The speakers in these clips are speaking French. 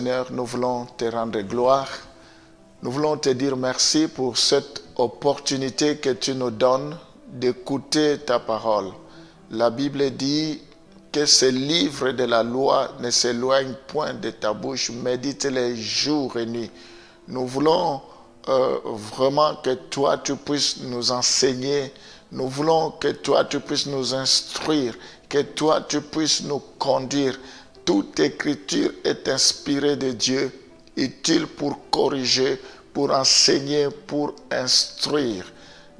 Seigneur, nous voulons te rendre gloire. Nous voulons te dire merci pour cette opportunité que tu nous donnes d'écouter ta parole. La Bible dit que ce livre de la loi ne s'éloigne point de ta bouche, médite-les jour et nuit. Nous voulons vraiment que toi tu puisses nous enseigner. Nous voulons que toi tu puisses nous instruire, que toi tu puisses nous conduire. Toute écriture est inspirée de Dieu, utile pour corriger, pour enseigner, pour instruire.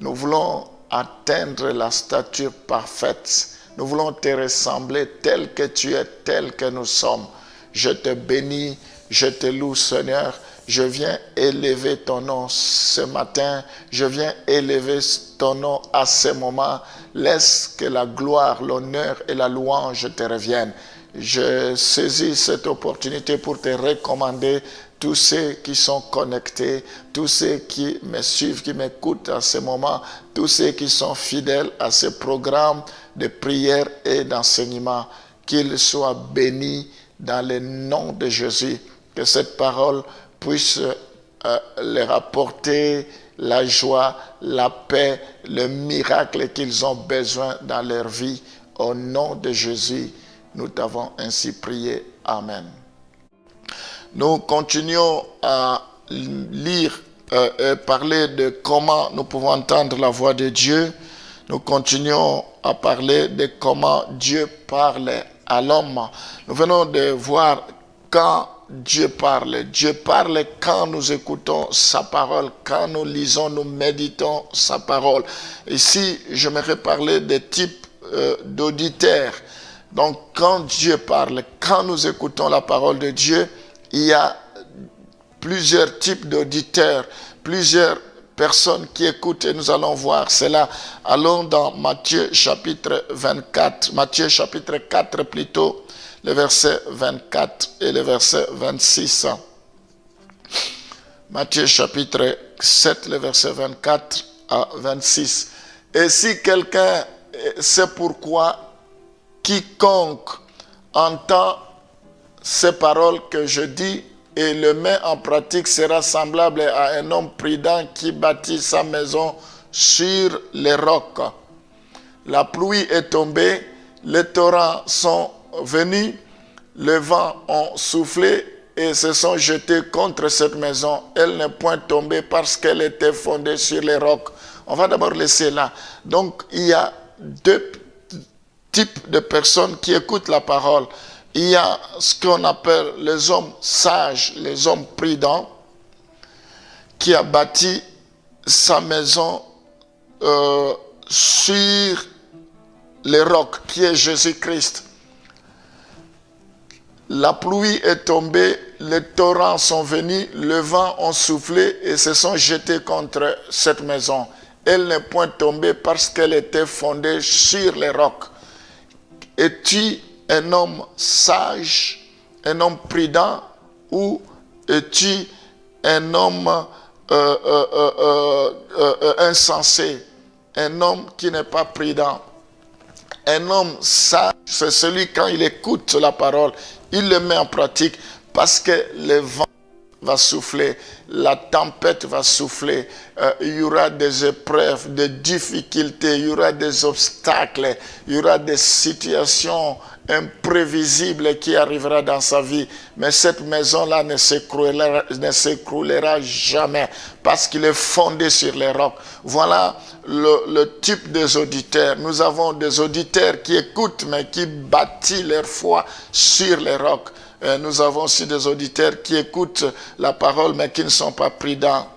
Nous voulons atteindre la stature parfaite. Nous voulons te ressembler tel que tu es, tel que nous sommes. Je te bénis, je te loue, Seigneur. Je viens élever ton nom ce matin. Je viens élever ton nom à ce moment. Laisse que la gloire, l'honneur et la louange te reviennent. Je saisis cette opportunité pour te recommander tous ceux qui sont connectés, tous ceux qui me suivent, qui m'écoutent à ce moment, tous ceux qui sont fidèles à ce programme de prière et d'enseignement. Qu'ils soient bénis dans le nom de Jésus. Que cette parole puisse leur apporter la joie, la paix, le miracle qu'ils ont besoin dans leur vie. Au nom de Jésus, nous t'avons ainsi prié. Amen. Nous continuons à lire et parler de comment nous pouvons entendre la voix de Dieu. Nous continuons à parler de comment Dieu parle à l'homme. Nous venons de voir quand Dieu parle. Dieu parle quand nous écoutons sa parole, quand nous lisons, nous méditons sa parole. Ici, j'aimerais parler des types d'auditeurs. Donc, quand Dieu parle, quand nous écoutons la parole de Dieu, il y a plusieurs types d'auditeurs, plusieurs personnes qui écoutent et nous allons voir cela. Allons dans Matthieu chapitre 24, Matthieu chapitre 4 plutôt, le verset 24 et le verset 26. Matthieu chapitre 7, le verset 24 à 26. Et si quelqu'un sait pourquoi quiconque entend ces paroles que je dis et le met en pratique sera semblable à un homme prudent qui bâtit sa maison sur les rocs. La pluie est tombée, les torrents sont venus, le vent a soufflé et se sont jetés contre cette maison. Elle n'est point tombée parce qu'elle était fondée sur les rocs. On va d'abord laisser là. Donc, il y a deux types de personnes qui écoutent la parole. Il y a ce qu'on appelle les hommes sages, les hommes prudents, qui a bâti sa maison sur les rocs, qui est Jésus-Christ. La pluie est tombée, les torrents sont venus, le vent a soufflé et se sont jetés contre cette maison. Elle n'est point tombée parce qu'elle était fondée sur les rocs. Es-tu un homme sage, un homme prudent, ou es-tu un homme insensé, un homme qui n'est pas prudent? Un homme sage, c'est celui quand il écoute la parole, il le met en pratique parce que le vent va souffler, la tempête va souffler, il y aura des épreuves, des difficultés, il y aura des obstacles, il y aura des situations imprévisibles qui arriveront dans sa vie. Mais cette maison-là ne s'écroulera jamais parce qu'il est fondé sur les rocs. Voilà le type des auditeurs. Nous avons des auditeurs qui écoutent mais qui bâtissent leur foi sur les rocs. Nous avons aussi des auditeurs qui écoutent la parole mais qui ne sont pas prudents.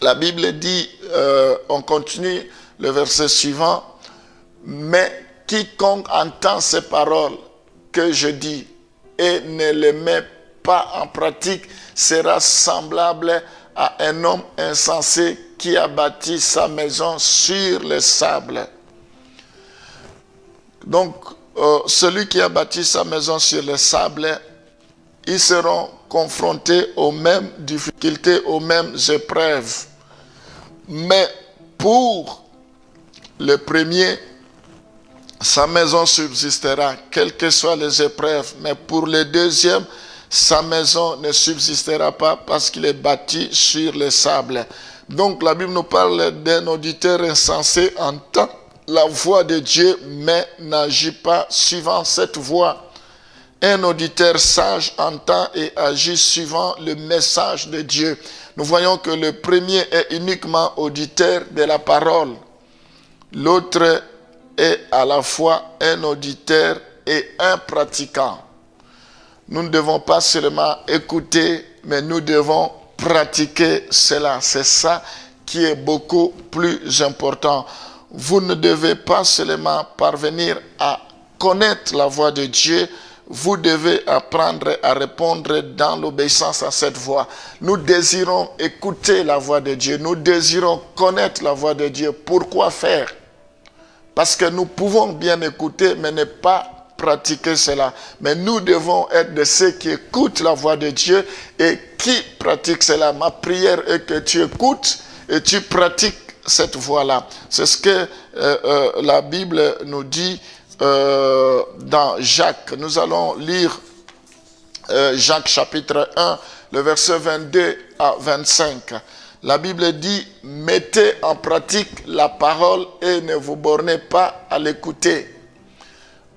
La Bible dit, on continue le verset suivant, mais quiconque entend ces paroles que je dis et ne les met pas en pratique sera semblable à un homme insensé qui a bâti sa maison sur le sable. Donc, celui qui a bâti sa maison sur le sable, ils seront confrontés aux mêmes difficultés, aux mêmes épreuves. Mais pour le premier, sa maison subsistera, quelles que soient les épreuves. Mais pour le deuxième, Sa maison ne subsistera pas parce qu'il est bâti sur le sable. Donc la Bible nous parle d'un auditeur insensé entend la voix de Dieu mais n'agit pas suivant cette voix. Un auditeur sage entend et agit suivant le message de Dieu. Nous voyons que le premier est uniquement auditeur de la parole. L'autre est à la fois un auditeur et un pratiquant. Nous ne devons pas seulement écouter, mais nous devons pratiquer cela. C'est ça qui est beaucoup plus important. Vous ne devez pas seulement parvenir à connaître la voix de Dieu, vous devez apprendre à répondre dans l'obéissance à cette voix. Nous désirons écouter la voix de Dieu, nous désirons connaître la voix de Dieu. Pourquoi faire? Parce que nous pouvons bien écouter, mais ne pas pratiquer cela. Mais nous devons être de ceux qui écoutent la voix de Dieu et qui pratiquent cela. Ma prière est que tu écoutes et tu pratiques cette voix-là. C'est ce que la Bible nous dit dans Jacques. Nous allons lire Jacques chapitre 1, le verset 22 à 25. La Bible dit, mettez en pratique la parole et ne vous bornez pas à l'écouter,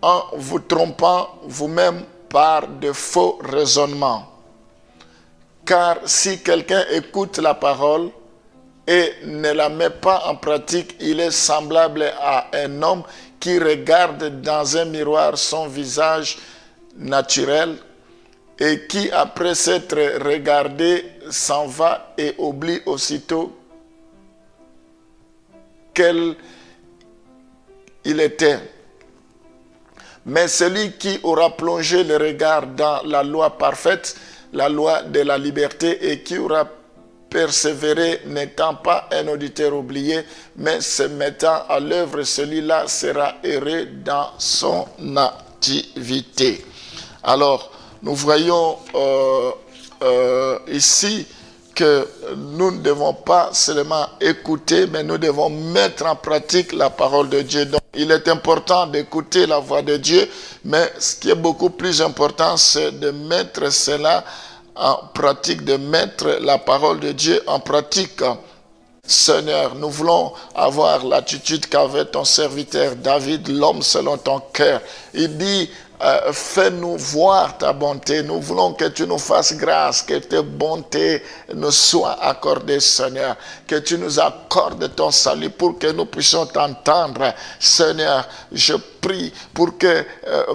en vous trompant vous-même par de faux raisonnements. Car si quelqu'un écoute la parole et ne la met pas en pratique, il est semblable à un homme qui regarde dans un miroir son visage naturel et qui, après s'être regardé, s'en va et oublie aussitôt quel il était. Mais celui qui aura plongé le regard dans la loi parfaite, la loi de la liberté, et qui aura persévéré, n'étant pas un auditeur oublié, mais se mettant à l'œuvre, celui-là sera heureux dans son activité. Alors, nous voyons ici que nous ne devons pas seulement écouter, mais nous devons mettre en pratique la parole de Dieu. Donc, il est important d'écouter la voix de Dieu, mais ce qui est beaucoup plus important, c'est de mettre cela en pratique, de mettre la parole de Dieu en pratique. Seigneur, nous voulons avoir l'attitude qu'avait ton serviteur David, l'homme selon ton cœur. Il dit, fais-nous voir ta bonté. Nous voulons que tu nous fasses grâce, que ta bonté nous soit accordée, Seigneur. Que tu nous accordes ton salut pour que nous puissions t'entendre. Seigneur, je prie pour que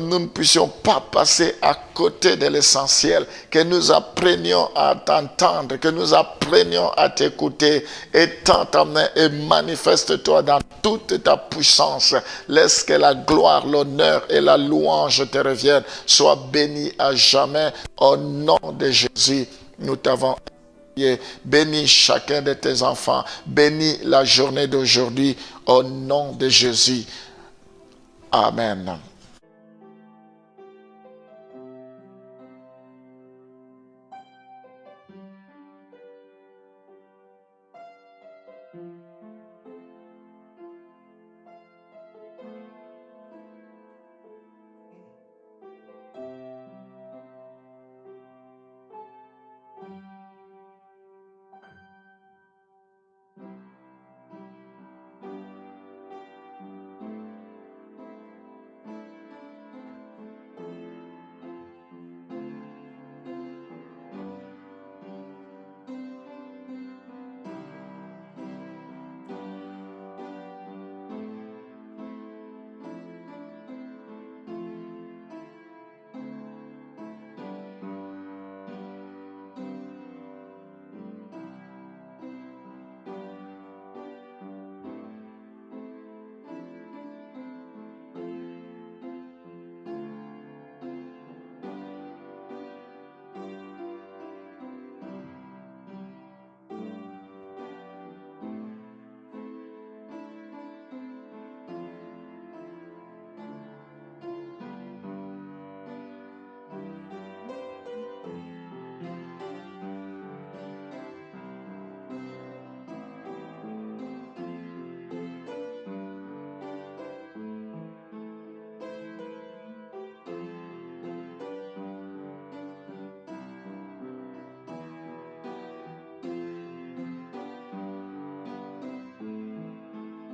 nous ne puissions pas passer à côté de l'essentiel. Que nous apprenions à t'entendre, que nous apprenions à t'écouter. Étends ta main et manifeste-toi dans toute ta puissance. Laisse que la gloire, l'honneur et la louange te reviennent. Sois béni à jamais. Au nom de Jésus, nous t'avons prié. Bénis chacun de tes enfants. Bénis la journée d'aujourd'hui. Au nom de Jésus. Amen.